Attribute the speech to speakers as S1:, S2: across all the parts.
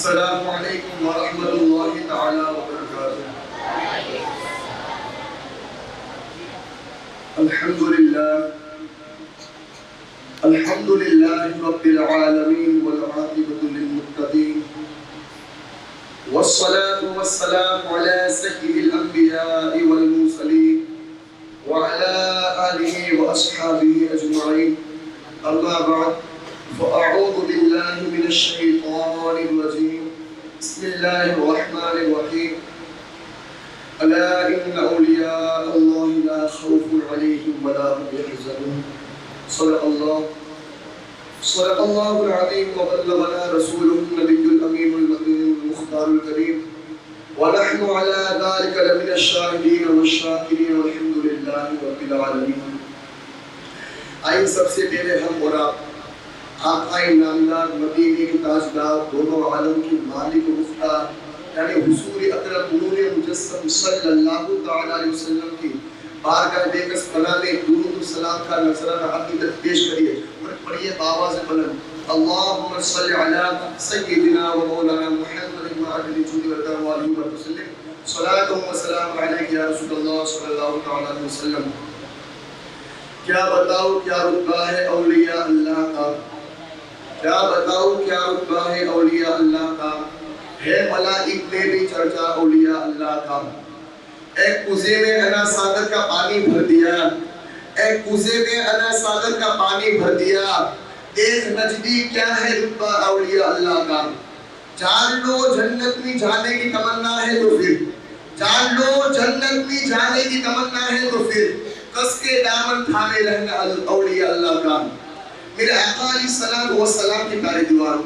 S1: السلام علیکم ورحمۃ اللہ تعالی وبرکاتہ۔ الحمد للہ رب العالمین والعاقبۃ للمتقین والصلاة والسلام علی سید الانبیاء والمرسلین وعلى آلہ واصحابہ اجمعین، اما بعد فأعوذ بالله من الشيطان الرجيم، بسم الله الرحمن الرحيم، ألا إن أولياء الله لا خوف عليهم ولا هم يحزنون، صدق الله العظيم وبلغنا رسوله النبي الأمين المختار الكريم، ونحن على ذلك لمن الشاهدين والشاكرين والحمد لله رب العالمين۔ آئیے سب سے پہلے ہم اور آقا نامدار مدینے کے تاجدار دونوں عالم کی مالک و مختار یعنی حضور اکرم نور مجسم صلی اللہ تعالی علیہ وسلم کی بارگاہ بیکس پناہ میں درود و سلام کا نذرانہ عقیدت پیش کریے اور پڑھیے بآواز بلند، اللہم صلی علی سیدنا و مولانا محمد وعلی جود و آلہ وسلم، صلاۃ و سلام علیک یا رسول اللہ صلی اللہ تعالی علیہ وسلم۔ کیا بتاؤ کیا رتبہ ہے اولیاء اللہ کا، کیا بتاؤ کیا رتبہ ہے اولیاء اللہ کا، ہے ملائک میں بھی چرچا اولیاء اللہ کا۔ ایک کوزے میں انا ساگر کا پانی بھر دیا، ایک کوزے میں انا ساگر کا پانی بھر دیا، ایک نجدی کیا ہے رتبہ اولیاء اللہ کا۔ جان لو جنت میں جانے کی تمنا ہے تو پھر، جان لو جنت میں جانے کی تمنا ہے تو پھر کس کے دامن تھامے رہنا اولیاء اللہ کا۔ میرے آقا علیہ السلام کی پیارے دیوان،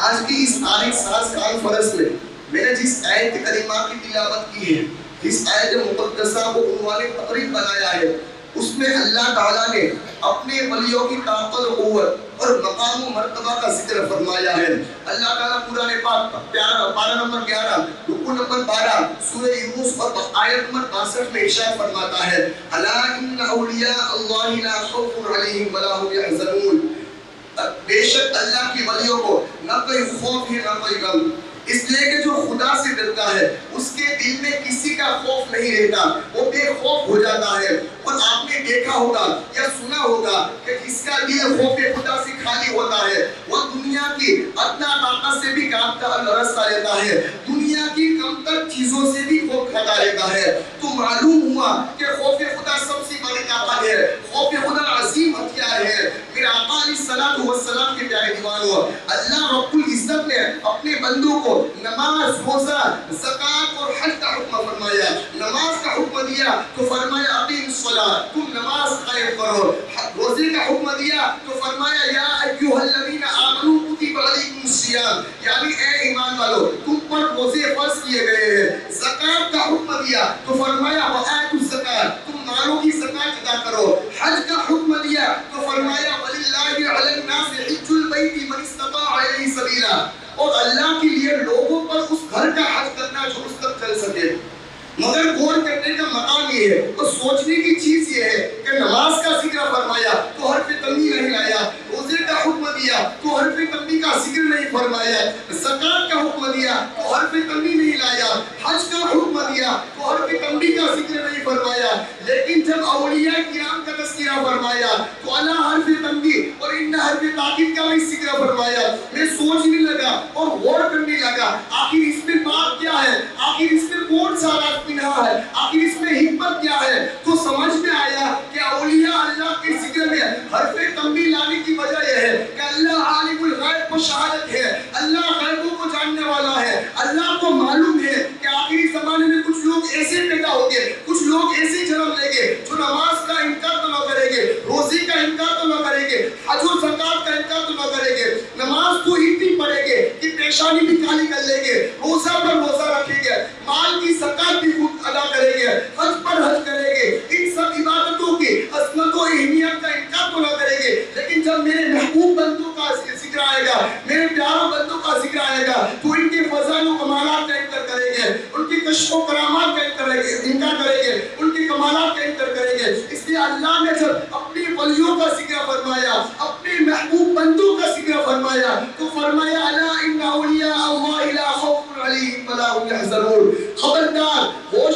S1: آج کی اس تاریخ ساز کانفرنس میں میں نے جس آیت کریمہ کی تلاوت کی ہے، جس آیت مقدسہ کو عنوان تقریب بنایا ہے، اس میں اللہ تعالیٰ نے اپنے ولیوں کی طاقت و قوت اور مقام و مرتبہ کا ذکر فرمایا ہے۔ اللہ تعالیٰ قرآن پاک پارہ نمبر 11 رکوع نمبر 12 سورہ یونس اور آیت نمبر 62 میں ارشاد فرماتا ہے، الا ان اولیاء اللہ لا خوف علیہم ولا هم يحزنون، بے شک اللہ کی ولیوں کو نہ کوئی خوف ہے نہ کوئی غم، اس لیے کہ جو خدا سے ڈرتا ہے اس کے دل میں کسی کا خوف نہیں رہتا، وہ بے خوف ہو جاتا ہے۔ اور آپ نے دیکھا ہوگا یا سنا ہوگا کہ جس کا دل خوف خدا سے خالی ہوتا ہے وہ دنیا کی ادنا طاقت سے بھی کانپتا رستا لیتا ہے، دنیا کی کم تر چیزوں سے بھی خوف کھاتا رہتا ہے۔ تو معلوم ہوا کہ خوف خدا سب سے بڑی طاقت ہے، خوف خدا عظیم ہتھیار ہے۔ میرے آقا علیہ السلام کے پیارے دیوانوں، اللہ رب العزت نے اپنے بندوں کو نماز، روزہ، زکوٰۃ اور حج کا حکم فرمایا۔ نماز کا حکم دیا تو فرمایا اقیم الصلاۃ، تم نماز قائم کرو۔ روزے کا حکم دیا تو فرمایا یا ایھا الذین آمنوا کتب علیکم الصیام، یعنی اے ایمان والو تم پر روزے فرض کیے گئے ہیں۔ زکوٰۃ کا حکم دیا تو فرمایا وآتوا الزکاۃ، تم مالوں کی زکوٰۃ ادا کرو۔ حج کا حکم دیا تو فرمایا وللہ علی الناس حج البیت من استطاع الیہ سبیلا، اور اللہ کے لیے لوگوں پر اس گھر کا حج کرنا جو اس تک چل سکے۔ مگر غور کرنے کا مقام یہ ہے اور سوچنے کی چیز یہ ہے کہ نماز کا ذکر فرمایا تو حرف تنوین نہیں لایا، روزے کا حکم دیا تو حرف تنوین کا ذکر نہیں فرمایا، زکوٰۃ کا حکم دیا تو حرف تنوین نہیں لایا، حج کا حکم دیا تو حرف تنوین کا ذکر نہیں فرمایا۔ لیکن جب اولیاء کرام کا تذکرہ فرمایا تو اعلیٰ حرف تنوین اور ان حرف تاکید کا بھی ذکر فرمایا۔ میں سوچنے لگا اور غور کرنے لگا آخر اس میں بات کیا ہے، آخر اس میں کون سا راز پنہا ہے، آخر اس میں حکمت کیا ہے۔ تو سمجھ میں آیا کہ اولیاء اللہ کے ذکر میں حرف تنوین لانے کی وجہ یہ ہے کہ اللہ عالم الغیب و شہادت ہے، اللہ غیبوں کو جاننے والا ہے۔ اللہ کو معلوم ہے کہ آخری زمانے میں کچھ لوگ ایسے پیدا ہوں گے، کچھ لوگ ایسے جنم لیں گے جو نماز کا انکار تو نہ کریں گے، روزے کا انکار تو نہ کریں گے، حج و زکوٰۃ کا انکار تو نہ کریں گے، نماز کو اتنی پڑھیں گے کہ پیشانی بھی کالی کر لیں گے، روزہ پر روزہ رکھیں گے، مال کی زکوٰۃ بھی خود ادا کریں گے، حج پر حج کریں گے، ان سب عبادتوں کی عظمت و اہمیت کا انکار تو نہ کریں گے۔ لیکن جب میرے محبوب بندوں کا ذکر آئے گا، میرے پیاروں بندوں کا ذکر آئے گا تو ان کے فضائل و کمالات کا انکار کریں گے، ان کی کشف و کرامات کا انکار کریں گے، ان کی کمالات کا انکار کریں گے۔ اس لیے اللہ نے جب اپنی ولیوں کا ذکر فرمایا، اپنے محبوب بندوں کا ذکر فرمایا تو فرمایا الا ان اولیاء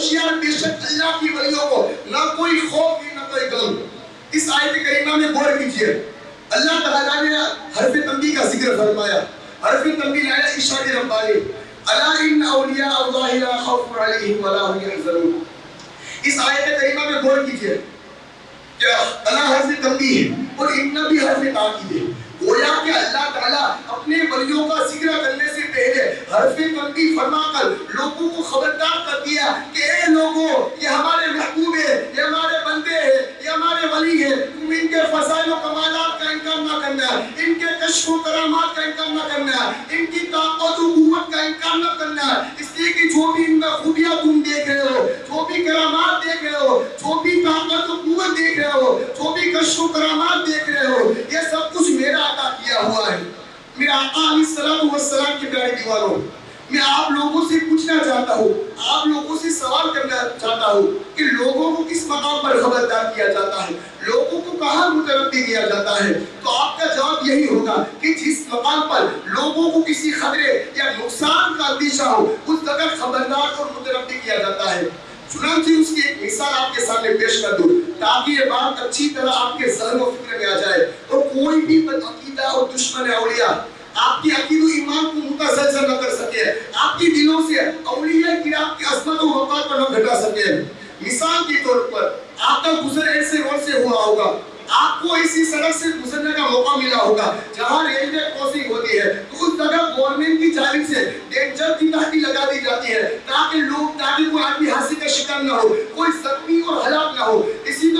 S1: ہوشیار بے شک اللہ کی ولیوں کو نہ کوئی خوف نہ کوئی غم. اس آیت کریمہ میں غور کیجئے. اللہ تعالیٰ نے حرف تنبیہ کا ذکر فرمایا. حرف تنبیہ لایا ارشاد ربانی الا ان اولیاء اللہ لا خوف علیہم ولا هم يحزنون. اس آیت کریمہ میں غور کیجئے کہ اللہ حرف تنبیہ اور ان بھی حرف تاکید ہے. گویا کہ اللہ تعالیٰ اپنے ولیوں کا ذکر کرنے سے پہلے حرف تنبیہ فرما کر لوگوں کو خبردار کر دیا کہ اے لوگوں یہ ہمارے محبوب ہیں, یہ ہمارے بندے ہیں, یہ ہمارے ولی ہیں. تم ان کے فضائل و کمالات کا انکار نہ کرنا, ان کے کشف و کرامات کا انکار نہ کرنا, ان کی طاقت و قوت کا انکار نہ کرنا. اس لیے کہ جو بھی ان میں خوبیاں تم دیکھ رہے ہو, جو بھی کرامات دیکھ رہے ہو, جو بھی طاقت و قوت دیکھ رہے ہو, جو بھی کشف و کرامات دیکھ رہے ہو, یہ سب کچھ میرا عطا کیا ہوا ہے. میرے آقا علیہ السلام کے پیارے دیوانوں, میں آپ لوگوں سے پوچھنا چاہتا ہوں, آپ لوگوں سے سوال کرنا چاہتا ہوں کہ لوگوں کو کس مقام پر خبردار کیا جاتا ہے, لوگوں کو کہاں متنبہ کیا جاتا ہے؟ تو آپ کا جواب یہی ہوگا کہ جس مقام پر لوگوں کو کسی خطرے یا نقصان کا اندیشہ ہو اس جگہ خبردار اور متنبہ کیا جاتا ہے. چنانچہ اس کی ایک مثال آپ کے سامنے پیش کر دوں تاکہ یہ بات اچھی طرح آپ کے ذہن و فکر میں آ جائے اور کوئی بھی بد عقیدہ اور دشمن اولیاء آپ کی عقید و ایمان کو متزلزل نہ کر سکے, آپ کی دلوں سے اولیاء کرام کی عظمت و وقار کو نہ گھٹا سکے. مثال کے طور پر آپ کا گزر ایسے روڈ سے ہوا ہوگا, آپ کو اسی سڑک سے گزرنے کا موقع ملا ہوگا جہاں ریلوے کراسنگ ہوتی ہے, تو اس جگہ گورنمنٹ کی جانب سے ڈینجر کی تحقیق لگا دی جاتی ہے تاکہ کوئی آدمی حادثے کا شکار نہ ہو, کوئی زخمی اور ہلاک نہ ہو. اسی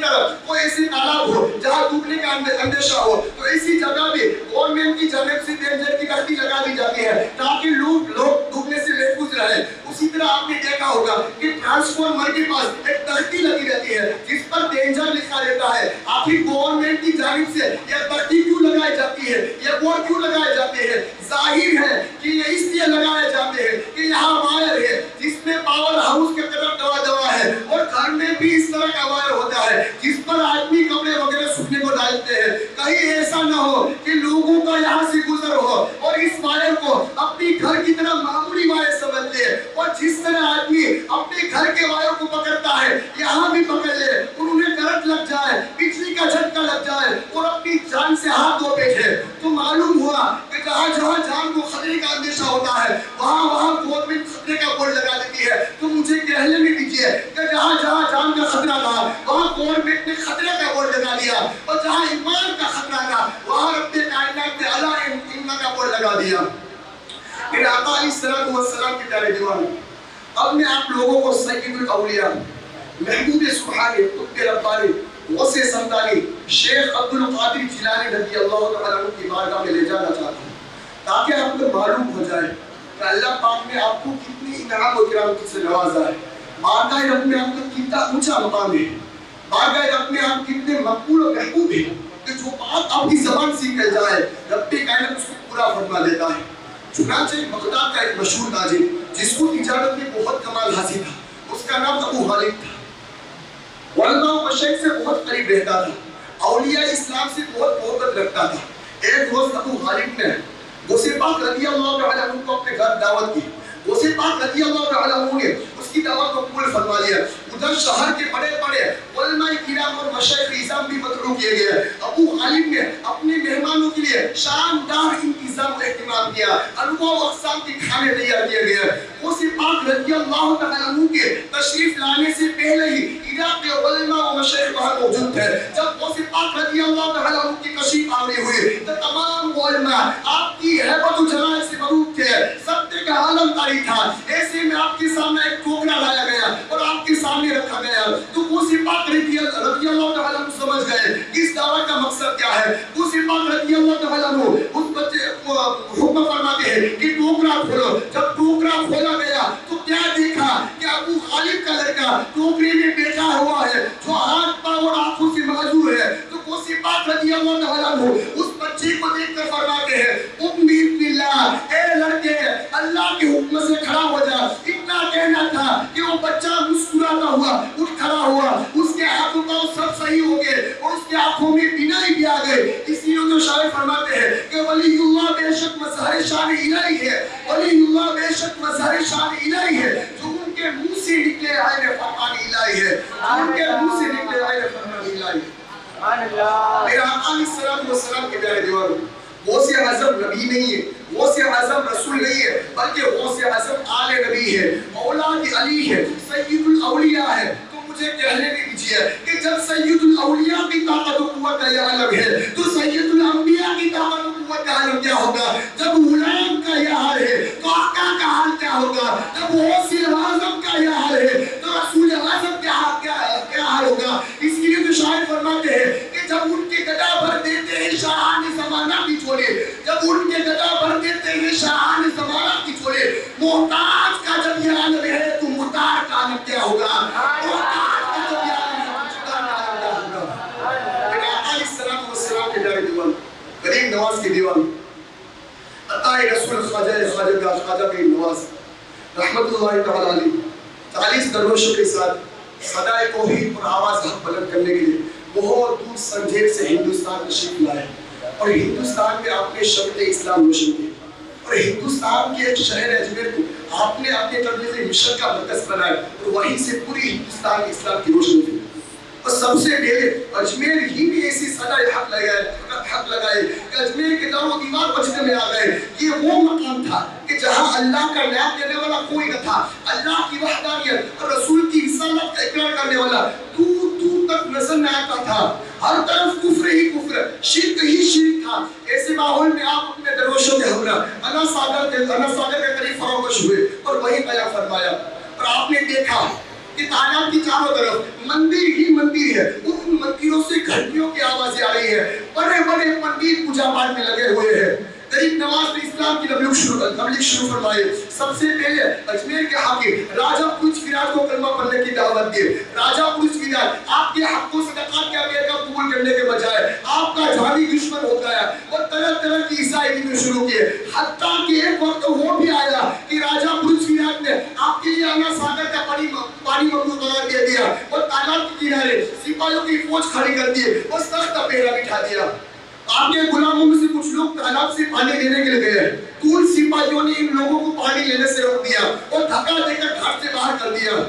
S1: طرح کوئی ایسی تالاب ہو جہاں ڈوبنے کا اندیشہ ہو, تو اسی جگہ بھی گورنمنٹ کی جانب سے ڈینجر کی تحقیق لگا دی جاتی ہے تاکہ لوگ ڈوبنے سے محفوظ رہیں. اسی طرح آپ نے دیکھا ہوگا کہ ٹرانسفارمر کے پاس ایک تختی لگی رہتی ہے جس پر ڈینجر لکھا رہتا ہے. آخر گورنمنٹ کی جانب سے یہ تختی کیوں لگائی جاتی ہے, یہ بورڈ کیوں لگائے جاتے ہیں؟ ظاہر ہے کہ یہ اس لیے لگائے جاتے ہیں کہ یہاں وائر ہے جس میں پاور ہاؤس کے طرف دوا ہے, اور گھر میں بھی اس طرح کا وائر ہوتا ہے جس پر آدمی کپڑے وغیرہ سوکھنے کو ڈالتے ہیں. کہیں ایسا نہ ہو کہ لوگوں کا یہاں سے گزر ہو اور اس وائر کو اپنی گھر کی طرح معمولی وائر سمجھ لے, اور جس طرح آدمی اپنے گھر کے وائر کو پکڑتا ہے یہاں بھی پکڑ لے اور انہیں کرنٹ لگ جائے, بجلی کا جھٹکا لگ جائے اور اپنی جان سے ہاتھ دھو بیٹھے. تو معلوم ہوا کہ جہاں جان کو خطرے کا اندیشہ ہوتا ہے وہاں گورنمنٹ خطرے کا بورڈ لگا دیتی ہے. تو مجھے کہہ لینے دیجیے کہ جہاں جان کا خطرہ تھا وہاں گورنمنٹ نے خطرے کا بورڈ لگا دیا, اور جہاں ایمان کا خطرہ تھا وہاں رب کائنات نے الا ان کا بورڈ لگا دیا. میرے آقا علیہ السلام کے پیارے دیوانوں, اب میں آپ لوگوں کو سید الاولیاء محبوب سبحانی قطب ربانی غوث سمدانی شیخ عبد القادر جیلانی رضی اللہ تعالیٰ عنہ کی بارگاہ میں لے جانا چاہتا ہوں تاکہ آپ کو معلوم ہو جائے کہ اللہ پاک نے آپ کو کتنی انعام و کرامت سے نوازا ہے. بارگاہ رب میں آپ کا کتنا اونچا مقام ہے, بارگاہ رب میں آپ کتنے مقبول و محبوب ہیں کہ جو بات آپ کی زبان سے نکل جائے رب کائنات اس کو پورا فرما لیتا ہے. چنانچہ بغداد کا ایک مشہور تاجر جس کو تجارت میں بہت کمال حاصل تھا, اس کا نام ابو غالب تھا. علماء و مشائخ سے بہت قریب رہتا تھا, اولیاء اسلام سے بہت محبت رکھتا تھا. ایک روز ابو غالب نے غوث پاک رضی اللہ تعالیٰ عنہ کو اپنے گھر دعوت کی. غوث پاک رضی اللہ تعالیٰ عنہ نے اس کی دعوت کو قبول فرما لیا. ادھر شہر کے بڑے بڑے علماء کرام اور مشائخ اعظام بھی مطلوب کیے گئے. ابو غالب نے اپنے مہمانوں کے لیے شاندار انتظام و اہتمام کیا, انواع و اقسام کے کھانے تیار کیے گئے. غوث پاک رضی اللہ تعالیٰ عنہ کے تشریف لانے سے پہلے ہی علاقے علماء و مشائخ وہاں موجود تھے. جب غوث پاک رضی اللہ تعالیٰ عنہ کی تشریف آوری ہوئی تو تمام علماء آپ کی ہیبت و جلال سے مروب تھے, سب کا عالم طاری تھا. ایسے میں آپ کے سامنے ایک ٹوکرا لایا گیا اور آپ کے سامنے رکھا گیا. تو غوث پاک رضی اللہ تعالیٰ عنہ سمجھ گئے اس دعوت کا مقصد کیا ہے. غوث پاک رضی اللہ تعالیٰ عنہ اس بچے کو حکم فرماتے ہیں کہ ٹوکرا کھولو. جب ٹوکرا کھولا گیا تو کیا دیکھا کہ ابو غالب کا لڑکا ٹوکرے میں بیٹھا ہوا ہے جو ہاتھ پاؤں اور آنکھوں سے معذور ہے. تو غوث پاک رضی اللہ تعالیٰ عنہ اس بچے کو دیکھ کر فرماتے ہیں امید باللہ, اے لڑکے اللہ کے حکم سے کھڑا ہو جا. اتنا کہنا تھا کہ وہ بچہ مسکراتا ہوا اٹھ کھڑا ہوا, اس کے ہاتھوں کا سب صحیح ہو گئے اور اس کے آنکھوں میں بینائی بھی آ گئی. اسی لیے تو شاعر فرماتے ہیں کہ ولی اللہ بے شک مظہر شان الہی ہے, ولی اللہ بے شک مظہر شان الہی ہے, جو ان کے منہ سے سے نکلے آئے فرمان الہی ہے، ان کے منہ سے نکلے آئے فرمان الہی ہے۔ میرا آقا علیہ السلام والسلام کے پیارے دیوانوں، غوث اعظم نبی نہیں ہے، غوث اعظم رسول نہیں ہے، بلکہ غوث اعظم آل نبی ہے، اولاد علی ہے، سید الاولیاء ہے۔ تو مجھے کہنے دیجیے کہ جب سید الاولیاء کی طاقت و قوت کا یہ عالم ہے تو سید الانبیاء کی طاقت و قوت کا عالم کیا ہوگا؟ جب غلام کا یہ حال ہے تو آقا کا حال کیا ہوگا؟ جب غوث اعظم کا یہ حال ہے تو رسول اعظم کیا حال ہوگا؟ اس لیے تو شاعر فرماتے ہیں کہ جب ان کے گدا بھر دیتے ہیں شاہان زمانہ کی چھوڑے، جب ان کے گدا بھر دیتے ہیں شاہان زمانہ کی چھوڑے، محتاج کا جب یہ عالم ہے تو محتاج کا عالم کیا ہوگا؟ محتاج کا جب یہ عالم ہے تو محتاج کا عالم کیا ہوگا؟ میرے آقا علیہ السلام والسلام کے پیارے دیوان، کریم نواز کے دیوان، عطا رسول خواجہ پیر نواز رحمت اللہ تعالی علیہ 40 درویشوں کے ساتھ صدائے توحید اور آواز حق بلند کرنے کے لیے بہت دور سنجیر سے ہندوستان تشریف لائے، اور ہندوستان میں آپ نے شمع اسلام روشن کی، اور ہندوستان کے شہر اجمیر کو آپ نے اپنے تبلیغی مشن کا مرکز بنایا، اور وہیں سے پوری ہندوستان میں اسلام کی روشنی تھی۔ اور سب سے پہلے اجمیر ہی میں ایسی صدائے حق لگائے کہ اجمیر کے دار و دیوار بجنے میں آ گئے۔ یہ وہ مقام تھا کہ جہاں اللہ کا نام دینے والا کوئی نہ تھا، اللہ کی وحدانیت اور رسول کی رسالت کا اقرار کرنے والا دور دور تک نظر نہ آتا تھا، ہر طرف کفر ہی کفر، شرک ہی شرک تھا۔ ایسے ماحول میں آپ اپنے درویشوں کے ہمراہ انا ساگر کے قریب فروخت ہوئے اور وہیں قیام فرمایا، اور آپ نے دیکھا کہ تالاب کی چاروں طرف مندر ہی مندر ہے، ان مندروں سے گھنٹیوں کی آوازیں آ رہی ہے، بڑے بڑے پنڈت پوجا پاٹ میں لگے ہوئے ہیں۔ غریب نواز نے اسلام کی تبلیغ شروع فرمائی۔ سب سے پہلے اجمیر کے حاکم راجہ پرچ وراج کو کلمہ پڑھنے کی دعوت دی۔ راجہ پرچ وراج آپ کے حق و صدقات کے آگے کا قبول کرنے کے بجائے آپ کا جانی دشمن ہو گیا اور طرح طرح کی عیسائی دین شروع کیے، حتیٰ کہ ایک وقت وہ بھی آیا کہ راجہ پرچ وراج نے آپ کے لیے انا ساگر کا پانی ممنوع قرار دے دیا اور تالاب کے کنارے سپاہیوں کی فوج کھڑی کر دی اور سخت پہرا بٹھا دیا۔ آپ کے غلاموں میں سے کچھ لوگ تالاب سے پانی لینے کے لیے گئے، تو ان سپاہیوں نے ان لوگوں کو پانی لینے سے روک دیا اور دھکا دے کر گھاٹ سے باہر کر دیا۔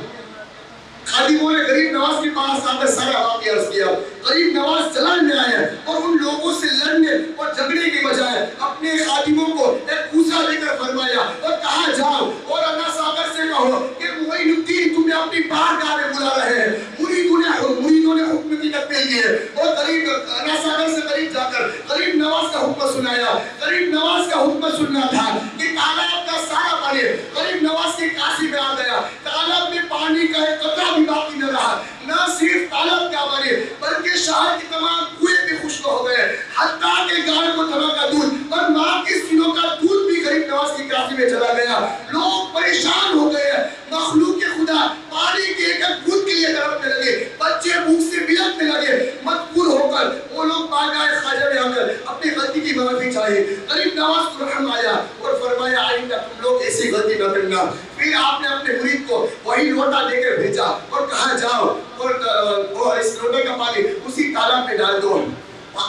S1: خادموں نے غریب نواز کے پاس آ کر سارا واقعہ عرض کیا۔ غریب نواز جلال میں آئے اور ان لوگوں سے لڑنے اور جھگڑے کے بجائے اپنے خادموں کو ایک کوزہ دے کر فرمایا اور کہا جاؤ اور انا ساگر سے کہو کہ معین الدین تمہیں اپنی بارگاہ میں بلا رہے ہیں۔ مریدوں نے حکم کی تکمیل کی اور غریب انا ساگر سے قریب جا کر غریب نواز کا حکم سنایا۔ غریب نواز کا حکم سننا تھا کہ تالاب کا سارا پانی غریب نواز کے کاسی میں آ گیا۔ تالاب میں پانی کا ایک قطرہ بھی باقی نہ رہا، نہ صرف تالاب کیا بنے بلکہ شہر کے تمام کنویں بھی خشک ہو گئے، حتیٰ کہ گائے کو تھما کا دودھ اور ماں کے سینوں کا دودھ بھی غریب نواز کی کاسی میں چلا گیا۔ لوگ پریشان ہو گئے، مخلوق کے خدا پانی کے ایک بوند کے لیے تڑپنے لگے، بچے بھوک سے بلکنے لگے۔ مجبور ہو کر وہ لوگ بارگاہ خواجہ میں آ کر اپنی غلطی کی معافی چاہے۔ غریب نواز کو رحم آیا اور فرمایا آئندہ تم لوگ ایسی غلطی نہ کرنا۔ پھر آپ نے اپنے مرید کو وہی لوٹا دے کر بھیجا اور کہا جاؤ اور اس لوٹے کا پانی اسی تالاب میں ڈال دو۔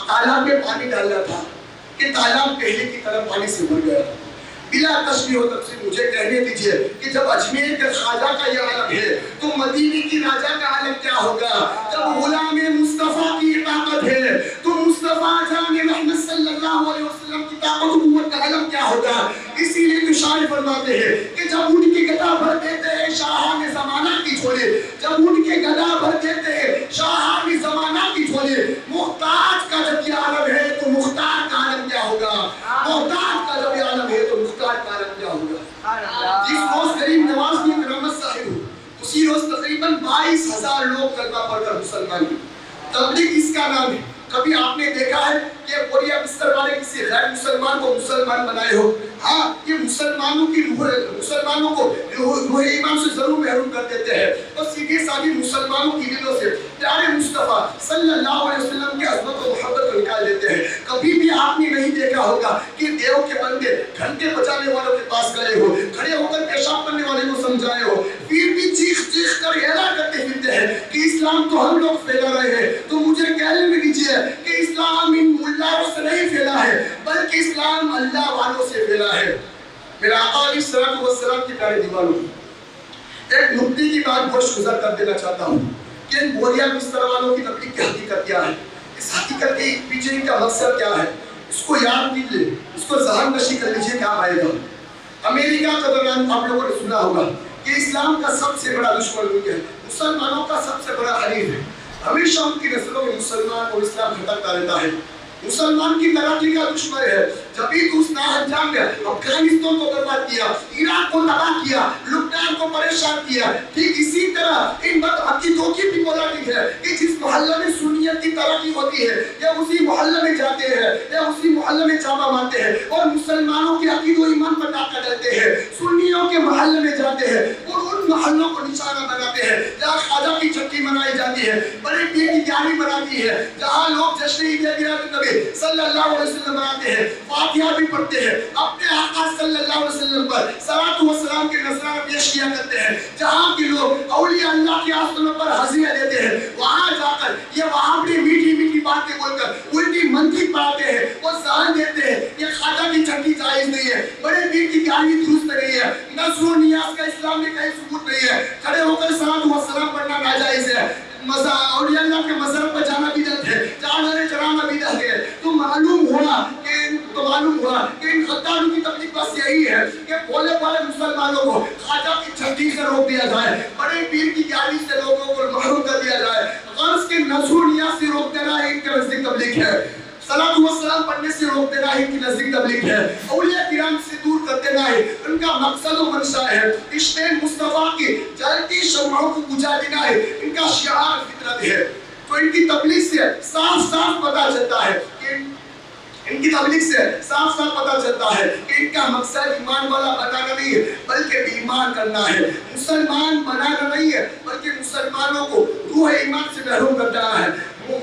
S1: تالاب میں پانی ڈالنا تھا کہ تالاب پہلے کی طرح پانی سے بھر گیا۔ بلا تشبیہ و تفسیر مجھے کہنے دیجئے کہ جب اجمیر کے خواجہ کا یہ عالم ہے تو مدینے کی راجہ کا عالم کیا ہوگا؟ جب غلام مصطفیٰ کی طاقت ہے تو مصطفیٰ جان رحمت صلی اللہ علیہ وسلم کی طاقت و قوت کا عالم کیا ہوگا؟ اسی لیے تو شاعر فرماتے ہیں کہ جب ان کی گدا بھر دیتے ہیں شاہان زمانہ کی چھوڑے، جب ان کے گدا بھر دیتے ہیں شاہان زمانہ کی چھوڑے، محتاج کا جب یہ عالم ہے تو مختار کا عالم کیا ہوگا؟ محتاج کا جب یہ عالم ہے تو مختار کا عالم کیا ہوگا؟ جس روز غریب نواز کی کرامت ظاہر ہو اسی روز تقریباً 22,000 لوگ کلمہ پڑھ کر مسلمان ہوئے۔ تبلیغ اس کا نام ہے۔ کبھی آپ نے دیکھا ہے کہ بوریا بستر والے کسی غیر مسلمان کو مسلمان بنائے ہو؟ ہاں، یہ مسلمانوں کو روح ایمان سے ضرور محروم کر دیتے ہیں اور سیدھے سادھی مسلمانوں کی دلوں سے پیارے مصطفیٰ صلی اللہ علیہ وسلم کی عظمت و محبت کو نکال دیتے ہیں۔ کبھی بھی آپ نے نہیں دیکھا ہوگا کہ دیو کے بندے گھنٹے بجانے والوں کے پاس گئے ہو، کھڑے ہو کر پیشاب کرنے والے کو سمجھائے ہو، پھر بھی چیخ چیخ کر اعلان کرتے پھرتے ہیں کہ اسلام تو ہم لوگ پھیلا رہے ہیں۔ تو مجھے کہنے دیجیے کہ اسلام ان ملاؤں سے نہیں پھیلا ہے بلکہ اسلام اللہ والوں سے پھیلا ہے۔ میرا آقا علیہ السلام کی پیارے دیوانوں، ایک نکتے کی بات گوش گزر کر دینا چاہتا ہوں کہ ان بوریا بستر والوں کی تبلیغ کی حقیقت کیا ہے، اس حقیقت کے پیچھے ان کا مقصد کیا ہے، اس کو یاد کیجیے، اس کو ذہن نشی کر لیجیے، کیا آئے گا۔ امریکہ کا دوران آپ لوگوں نے سنا ہوگا کہ اسلام کا سب سے بڑا دشمن ملک ہے، مسلمانوں کا سب سے بڑا حریف ہے، ہمیشہ ان کی نسلوں میں مسلمان اور اسلام بھٹکتا رہتا ہے، مسلمان کی ترقی کا دشمن ہے۔ جبھی تو اس ناانجام نے افغانستان کو برباد کیا، عراق کو تباہ کیا، لبنان کو پریشان کیا، ٹھیک اسی طرح ان عقیدوں کی بھی پولیٹک ہے کہ جس محلہ میں سنیت کی ترقی ہوتی ہے یا اسی محلہ میں جاتے ہیں یا اسی محلہ میں جامع مانتے ہیں اور مسلمانوں کے عقید و ایمان پر ڈاکہ ڈالتے ہیں، سنیوں کے محلے میں جاتے ہیں اور ان محلوں کو نشانہ بناتے ہیں جہاں خواجہ کی چھٹی منائی جاتی ہے، بڑے پیر کی تیاری مناتی ہے، جہاں لوگ جشن عید میلاد صلی اللہ علیہ وسلم مناتے ہیں، فاتحہ بھی پڑھتے ہیں، اپنے آقا صلی اللہ علیہ وسلم پر صلاۃ و سلام کے نذرانہ پیش کیا کرتے ہیں، جہاں کے لوگ اولیاء اللہ کے آستانوں پر ہدیہ دیتے ہیں، وہاں جا کر یہ وہاں بھی میٹھی میٹھی باتیں بول کر الٹی منطق پڑھاتے ہیں، وہ ذہن دیتے ہیں کہ خواجہ کی چھٹی جائز نہیں ہے، بڑے پیر کی تیاری درست نہیں ہے، نذر و نیاز کا اسلام میں کہیں ثبوت نہیں ہے، کھڑے ہو کر صلاۃ و سلام پڑھنا ناجائز ہے، اولیاء اللہ کے مذہب پر جانا بدعت ہے، جانا چرانا بدعت ہے۔ تو معلوم ہوا کہ ان غداروں کی تبلیغ بس یہی ہے کہ بھولے بھالے مسلمانوں کو خواجہ کی چھٹی سے روک دیا جائے، بڑے پیر کی تیاری سے لوگوں کو محروم کر دیا جائے، غرض کے نذر و نیاز سے روک دینا ان کے نزدیک تبلیغ ہے، صلاۃ و سلام پڑھنے سے روک دینا ان کی نزدیک تبلیغ ہے، اولیاء کرام سے دور کر دینا ہے ان کا مقصد و منشا ہے، عشق مصطفیٰ کی جلتی شمعوں کو بجھا دینا ہے ان کا شعار فطرت ہے۔ تو ان کی تبلیغ سے صاف صاف پتہ چلتا ہے کہ ان کا مقصد ایمان والا بنانا نہیں ہے بلکہ بے ایمان کرنا ہے، مسلمان بنانا نہیں ہے بلکہ مسلمانوں کو روح ایمان سے محروم کر دینا ہے،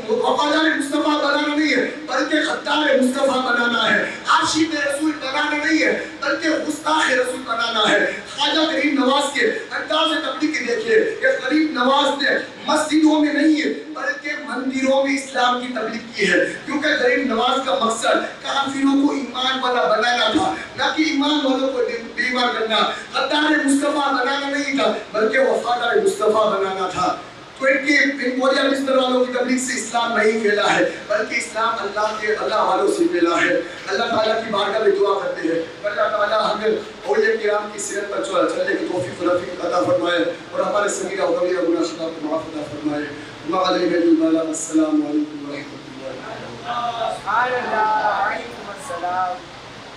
S1: وفادار مصطفیٰ بنانا نہیں ہے بلکہ غدار مصطفیٰ بنانا ہے، عاشق رسول بنانا نہیں ہے بلکہ گستاخ رسول بنانا ہے۔ خواجہ غریب نواز کے انداز تبلیغ کے دیکھیے کہ غریب نواز نے مسجدوں میں نہیں ہے بلکہ مندروں میں اسلام کی تبلیغ کی ہے، کیونکہ غریب نواز کا مقصد کافروں کو ایمان والا بنانا تھا، نہ کہ ایمان والوں کو بے ایمان کرنا، غدار مصطفیٰ بنانا نہیں تھا بلکہ وفادار مصطفیٰ بنانا تھا۔ تو ان بوریا بستر والوں کی تبلیغ سے اسلام نہیں پھیلا ہے بلکہ اسلام اللہ والوں سے پھیلا ہے۔ اللہ تعالیٰ کی بارگاہ میں دعا کرتے ہیں اللہ تعالیٰ ہمیں اولیاء کرام کی سیرت پر چلنے کی توفیق و رفیق عطا فرمائے اور ہمارے صغیرہ و کبیرہ گناہ خطا کو معاف عطا فرمائے۔ وعلیکم السلام ورحمۃ اللہ۔